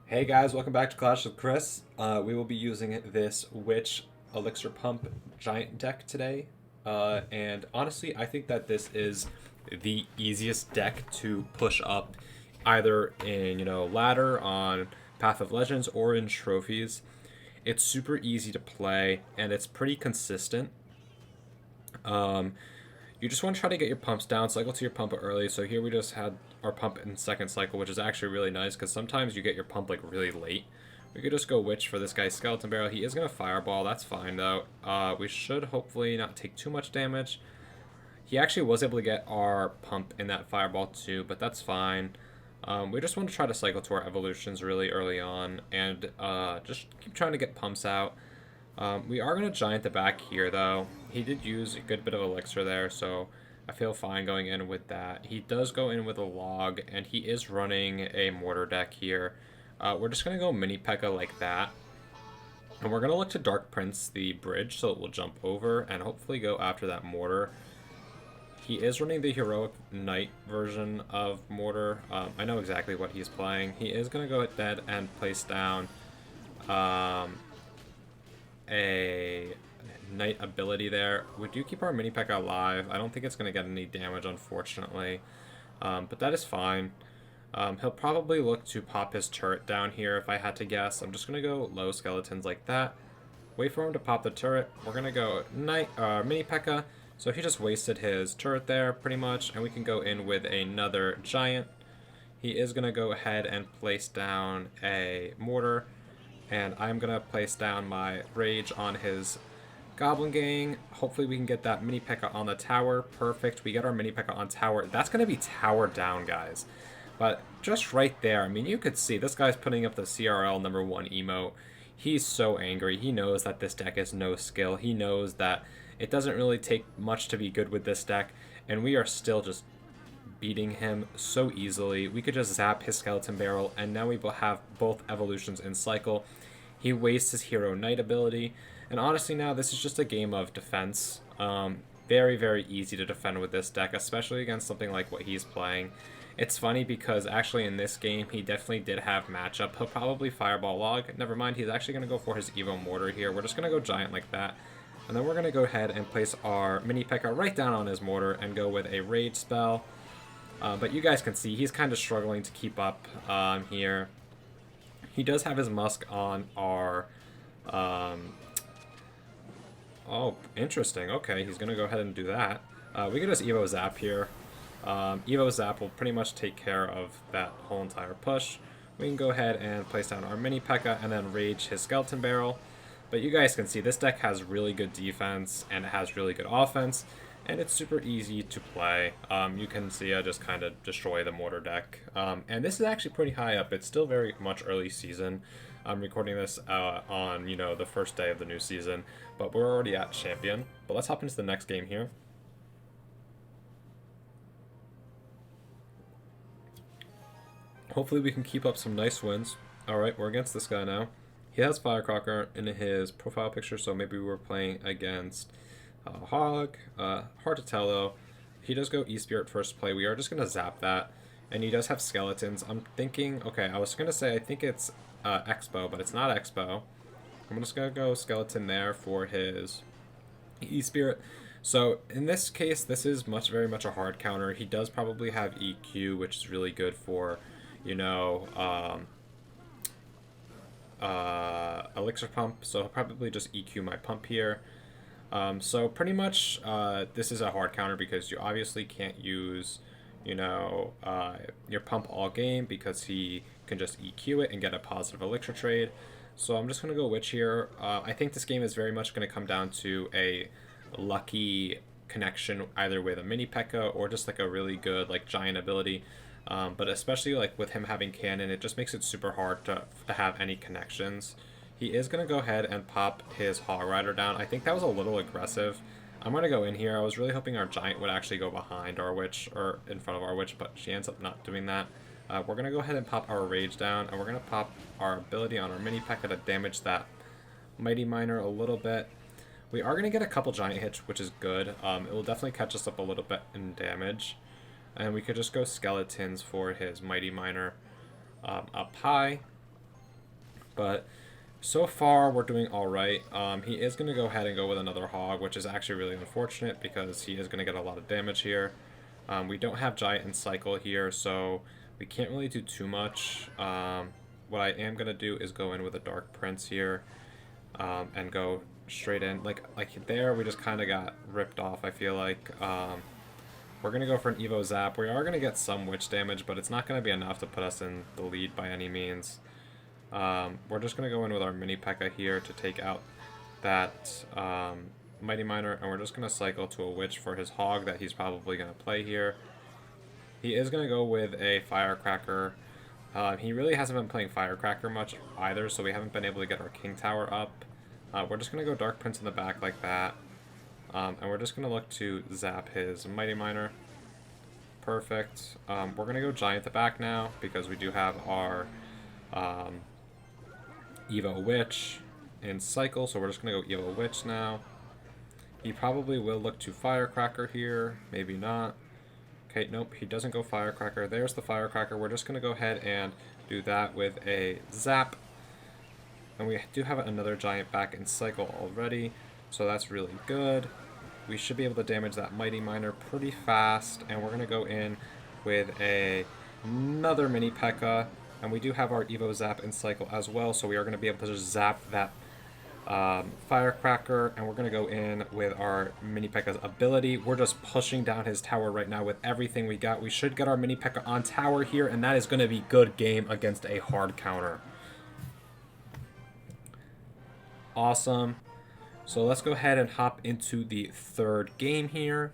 Hey guys, welcome back to Clash with Chris. We will be using this Witch Elixir Pump Giant deck today. And honestly, I think that this is the easiest deck to push up either in, ladder on Path of Legends or in trophies. It's super easy to play and it's pretty consistent. Um, you just want to try to get your pumps down, cycle to your pump early. So here we just had our pump in second cycle, which is actually really nice because sometimes you get your pump like really late. We could just go Witch for this guy's Skeleton Barrel. He is going to Fireball. That's fine though. We should hopefully not take too much damage. He actually was able to get our pump in that Fireball too, but that's fine. We just want to try to cycle to our evolutions really early on and just keep trying to get pumps out. We are going to Giant the back here, though. He did use a good bit of Elixir there, so I feel fine going in with that. He does go in with a Log, and he is running a Mortar deck here. We're just going to go Mini P.E.K.K.A. like that. And we're going to look to Dark Prince the bridge, so it will jump over and hopefully go after that Mortar. He is running the Heroic Knight version of Mortar. I know exactly what he's playing. He is going to go ahead and place down a Knight ability there. We do keep our Mini P.E.K.K.A. alive. I don't think it's going to get any damage, unfortunately. But that is fine. He'll probably look to pop his turret down here if I had to guess. I'm just going to go low skeletons like that. Wait for him to pop the turret. We're going to go Mini P.E.K.K.A. So he just wasted his turret there pretty much. And we can go in with another giant. He is going to go ahead and place down a mortar. And I'm going to place down my Rage on his Goblin Gang. Hopefully we can get that Mini P.E.K.K.A. on the tower. Perfect. We get our Mini P.E.K.K.A. on tower. That's going to be tower down, guys. But just right there, I mean, you could see this guy's putting up the CRL #1 emote. He's so angry. He knows that this deck is no skill. He knows that it doesn't really take much to be good with this deck. And we are still just beating him so easily. We could just zap his Skeleton Barrel, and now we will have both evolutions in cycle. He wastes his Hero Knight ability, and honestly now this is just a game of defense. Very, very easy to defend with this deck, especially against something like what he's playing. It's funny because actually in this game he definitely did have matchup. He'll probably Fireball Log. Never mind, he's actually going to go for his Evo Mortar here. We're just going to go Giant like that. And then we're going to go ahead and place our Mini P.E.K.K.A. right down on his Mortar and go with a Rage spell. But you guys can see he's kind of struggling to keep up here. He does have his Musk on our... oh, interesting. Okay, he's going to go ahead and do that. We can just Evo Zap here. Evo Zap will pretty much take care of that whole entire push. We can go ahead and place down our Mini P.E.K.K.A. and then Rage his Skeleton Barrel. But you guys can see this deck has really good defense and it has really good offense. And it's super easy to play. You can see I just kind of destroy the Mortar deck. And this is actually pretty high up. It's still very much early season. I'm recording this on, the first day of the new season. But we're already at Champion. But let's hop into the next game here. Hopefully we can keep up some nice wins. Alright, we're against this guy now. He has Firecracker in his profile picture, so maybe we're playing against... Hog. Hard to tell though. He does go E-Spirit first play. We are just going to zap that. And he does have skeletons. I'm thinking, okay, I was going to say I think it's Expo, but it's not Expo. I'm just going to go Skeleton there for his E-Spirit. So in this case, this is very much a hard counter. He does probably have EQ, which is really good for, Elixir Pump. So he'll probably just EQ my pump here. So pretty much this is a hard counter because you obviously can't use, your pump all game because he can just EQ it and get a positive elixir trade. So I'm just going to go Witch here. I think this game is very much going to come down to a lucky connection either with a Mini P.E.K.K.A. or just like a really good like giant ability. But especially like with him having cannon, it just makes it super hard to have any connections. He is going to go ahead and pop his Hog Rider down. I think that was a little aggressive. I'm going to go in here. I was really hoping our Giant would actually go behind our Witch, or in front of our Witch, but she ends up not doing that. We're going to go ahead and pop our Rage down, and we're going to pop our ability on our Mini P.E.K.K.A. to damage that Mighty Miner a little bit. We are going to get a couple Giant hits, which is good. It will definitely catch us up a little bit in damage. And we could just go Skeletons for his Mighty Miner up high. But so far, we're doing all right. He is going to go ahead and go with another hog, which is actually really unfortunate because he is going to get a lot of damage here. We don't have giant and cycle here, so we can't really do too much. What I am going to do is go in with a dark prince here and go straight in. Like there, we just kind of got ripped off, I feel like. We're going to go for an Evo Zap. We are going to get some witch damage, but it's not going to be enough to put us in the lead by any means. We're just going to go in with our mini P.E.K.K.A here to take out that Mighty Miner, and we're just going to cycle to a Witch for his Hog that he's probably going to play here. He is going to go with a Firecracker. He really hasn't been playing Firecracker much either, so we haven't been able to get our King Tower up. We're just going to go Dark Prince in the back like that, and we're just going to look to zap his Mighty Miner. Perfect. We're going to go Giant the back now, because we do have our Evo Witch in cycle, so we're just going to go Evo Witch now. He probably will look to Firecracker here, maybe not. Okay, nope, he doesn't go Firecracker. There's the Firecracker. We're just going to go ahead and do that with a Zap. And we do have another Giant back in cycle already, so that's really good. We should be able to damage that Mighty Miner pretty fast, and we're going to go in with another mini P.E.K.K.A. And we do have our Evo Zap in cycle as well, so we are going to be able to just zap that Firecracker, and we're going to go in with our mini P.E.K.K.A's ability. We're just pushing down his tower right now with everything we got. We should get our mini P.E.K.K.A on tower here, and that is going to be good game against a hard counter. Awesome. So let's go ahead and hop into the third game here.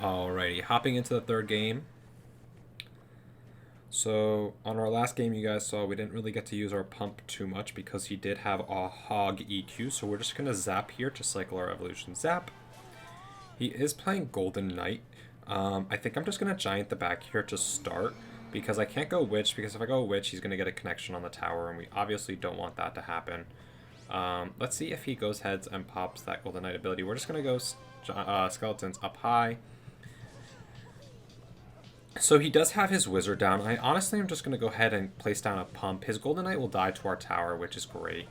Alrighty, hopping into the third game. So on our last game, you guys saw we didn't really get to use our pump too much because he did have a hog EQ. So we're just going to zap here to cycle our evolution zap. He is playing Golden Knight. I think I'm just going to giant the back here to start because I can't go witch, because if I go witch, he's going to get a connection on the tower, and we obviously don't want that to happen. Let's see if he goes heads and pops that Golden Knight ability. We're just going to go skeletons up high. So he does have his wizard down. I honestly am just going to go ahead and place down a pump. His Golden Knight will die to our tower, which is great.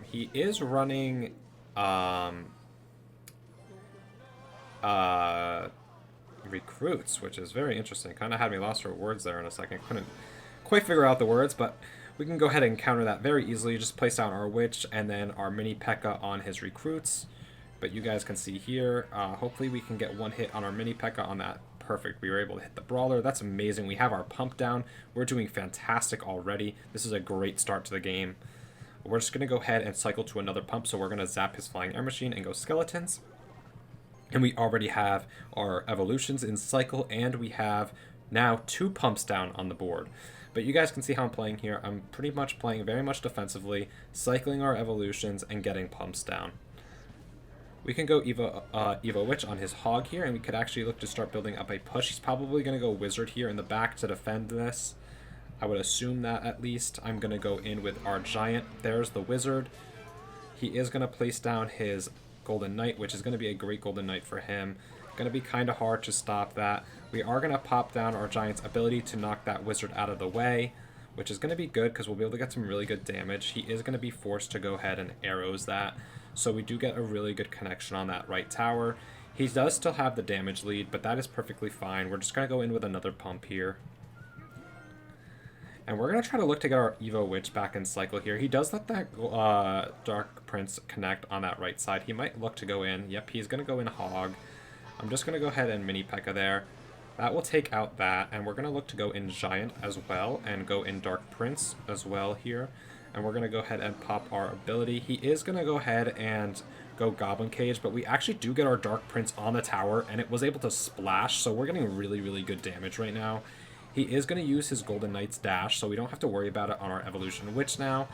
He is running recruits, which is very interesting. Kind of had me lost for words there in a second. Couldn't quite figure out the words, but we can go ahead and counter that very easily. Just place down our witch and then our mini P.E.K.K.A on his recruits. But you guys can see here, hopefully we can get one hit on our mini P.E.K.K.A on that. Perfect. We were able to hit the brawler. That's amazing. We have our pump down. We're doing fantastic already. This is a great start to the game. We're just going to go ahead and cycle to another pump. So we're going to zap his flying air machine and go skeletons. And we already have our evolutions in cycle, and we have now 2 pumps down on the board. But you guys can see how I'm playing here. I'm pretty much playing very much defensively, cycling our evolutions and getting pumps down. We can go Evo Witch on his hog here, and we could actually look to start building up a push. He's probably going to go Wizard here in the back to defend this. I would assume that at least. I'm going to go in with our Giant. There's the Wizard. He is going to place down his Golden Knight, which is going to be a great Golden Knight for him. Going to be kind of hard to stop that. We are going to pop down our Giant's ability to knock that Wizard out of the way, which is going to be good because we'll be able to get some really good damage. He is going to be forced to go ahead and arrows that. So we do get a really good connection on that right tower. He does still have the damage lead, but that is perfectly fine. We're just going to go in with another pump here. And we're going to try to look to get our Evo Witch back in cycle here. He does let that Dark Prince connect on that right side. He might look to go in. Yep, he's going to go in Hog. I'm just going to go ahead and mini P.E.K.K.A there. That will take out that, and we're going to look to go in Giant as well, and go in Dark Prince as well here. And we're going to go ahead and pop our ability. He is going to go ahead and go Goblin Cage, but we actually do get our Dark Prince on the tower, and it was able to splash, so we're getting really, really good damage right now. He is going to use his Golden Knight's dash, so we don't have to worry about it on our evolution, which now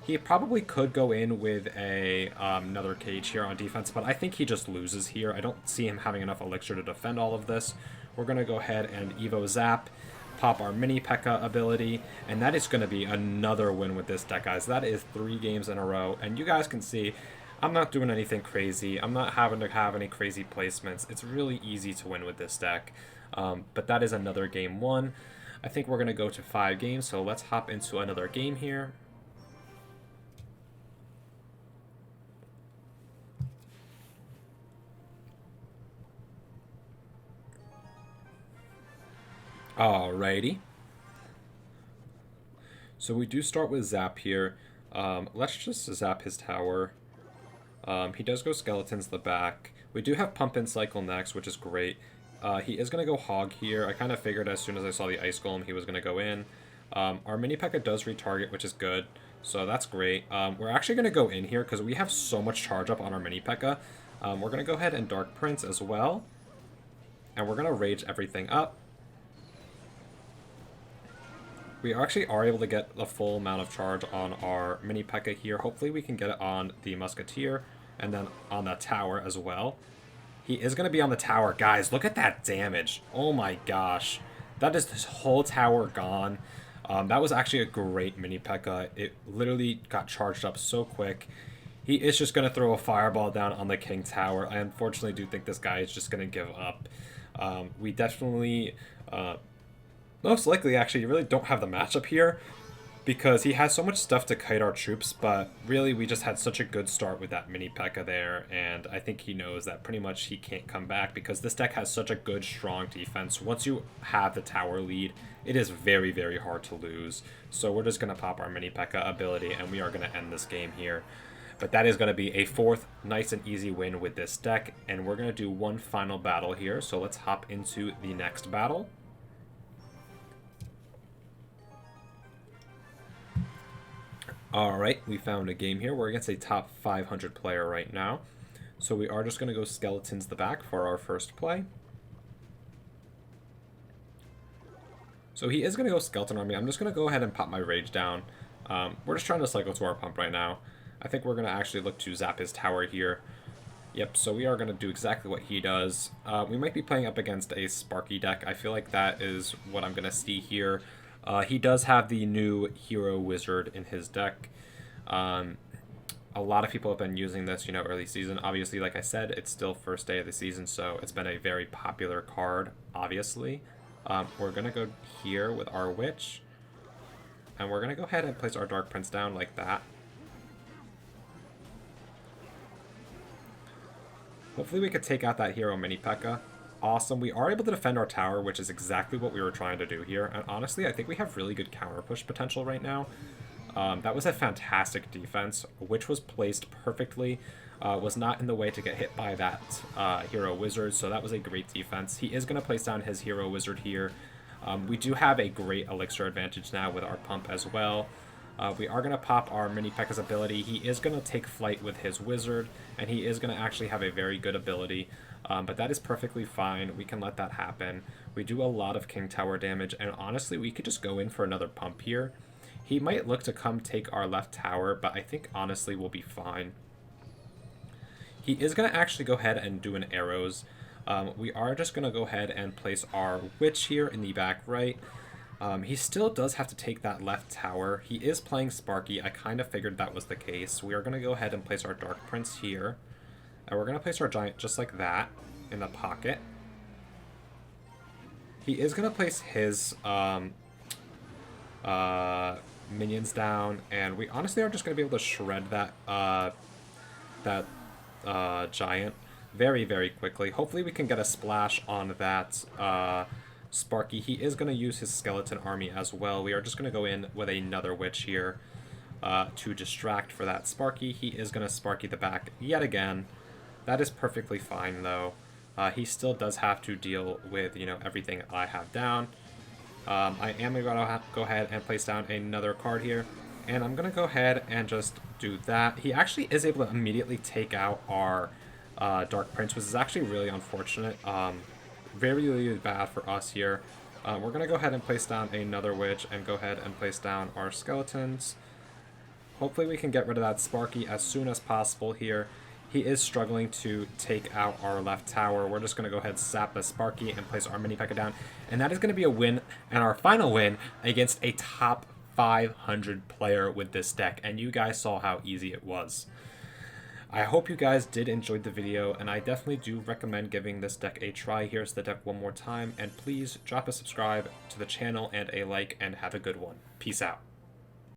he probably could go in with another cage here on defense, but I think he just loses here. I don't see him having enough elixir to defend all of this. We're going to go ahead and Evo Zap, pop our mini P.E.K.K.A ability, and that is going to be another win with this deck, guys. That is 3 games in a row, and you guys can see I'm not doing anything crazy. I'm not having to have any crazy placements. It's really easy to win with this deck. But that is another game one. I think we're going to go to 5 games, so let's hop into another game here. Alrighty. So we do start with Zap here. Let's just zap his tower. He does go Skeletons the back. We do have Pump and Cycle next, which is great. He is going to go Hog here. I kind of figured as soon as I saw the Ice Golem he was going to go in. Our Mini P.E.K.K.A. does retarget, which is good. So that's great. We're actually going to go in here because we have so much charge up on our Mini P.E.K.K.A. We're going to go ahead and Dark Prince as well. And we're going to Rage everything up. We actually are able to get the full amount of charge on our Mini P.E.K.K.A. here. Hopefully we can get it on the Musketeer and then on the tower as well. He is going to be on the tower. Guys, look at that damage. Oh my gosh. That is this whole tower gone. That was actually a great Mini P.E.K.K.A. It literally got charged up so quick. He is just going to throw a fireball down on the King Tower. I unfortunately do think this guy is just going to give up. We definitely... most likely, actually, you really don't have the matchup here because he has so much stuff to kite our troops, but really we just had such a good start with that Mini P.E.K.K.A. there, and I think he knows that pretty much he can't come back because this deck has such a good, strong defense. Once you have the tower lead, it is very, very hard to lose. So we're just going to pop our Mini P.E.K.K.A. ability, and we are going to end this game here. But that is going to be a 4th nice and easy win with this deck, and we're going to do one final battle here, so let's hop into the next battle. Alright, we found a game here. We're against a top 500 player right now. So we are just going to go Skeletons the back for our first play. So he is going to go Skeleton Army. I'm just going to go ahead and pop my Rage down. We're just trying to cycle to our pump right now. I think we're going to actually look to zap his tower here. Yep, so we are going to do exactly what he does. We might be playing up against a Sparky deck. I feel like that is what I'm going to see here. He does have the new Hero Wizard in his deck. A lot of people have been using this, early season. Obviously, like I said, it's still first day of the season, so it's been a very popular card, obviously. We're going to go here with our Witch. And we're going to go ahead and place our Dark Prince down like that. Hopefully we could take out that Hero Mini P.E.K.K.A. Awesome. We are able to defend our tower, which is exactly what we were trying to do here. And honestly, I think we have really good counter push potential right now. That was a fantastic defense, which was placed perfectly. Was not in the way to get hit by that Hero Wizard, so that was a great defense. He is going to place down his Hero Wizard here. We do have a great Elixir advantage now with our pump as well. We are going to pop our Mini P.E.K.K.A.'s ability. He is going to take flight with his Wizard, and he is going to actually have a very good ability. But that is perfectly fine. We can let that happen. We do a lot of King Tower damage, and honestly, we could just go in for another pump here. He might look to come take our left tower, but I think honestly we'll be fine. He is going to actually go ahead and do an arrows. We are just going to go ahead and place our Witch here in the back right. He still does have to take that left tower. He is playing Sparky. I kind of figured that was the case. We are going to go ahead and place our Dark Prince here. And we're going to place our Giant just like that in the pocket. He is going to place his minions down. And we honestly are just going to be able to shred that, Giant very, very quickly. Hopefully we can get a splash on that Sparky. He is going to use his skeleton army as well. We are just going to go in with another Witch here to distract for that Sparky. He is going to Sparky the back yet again. That is perfectly fine, though. He still does have to deal with, everything I have down. I am going to go ahead and place down another card here. And I'm going to go ahead and just do that. He actually is able to immediately take out our Dark Prince, which is actually really unfortunate. Very, really bad for us here. We're going to go ahead and place down another Witch and go ahead and place down our Skeletons. Hopefully we can get rid of that Sparky as soon as possible here. He is struggling to take out our left tower. We're just going to go ahead and sap the Sparky and place our Mini P.E.K.K.A. down. And that is going to be a win, and our final win against a top 500 player with this deck. And you guys saw how easy it was. I hope you guys did enjoy the video, and I definitely do recommend giving this deck a try. Here's the deck one more time, and please drop a subscribe to the channel and a like, and have a good one. Peace out.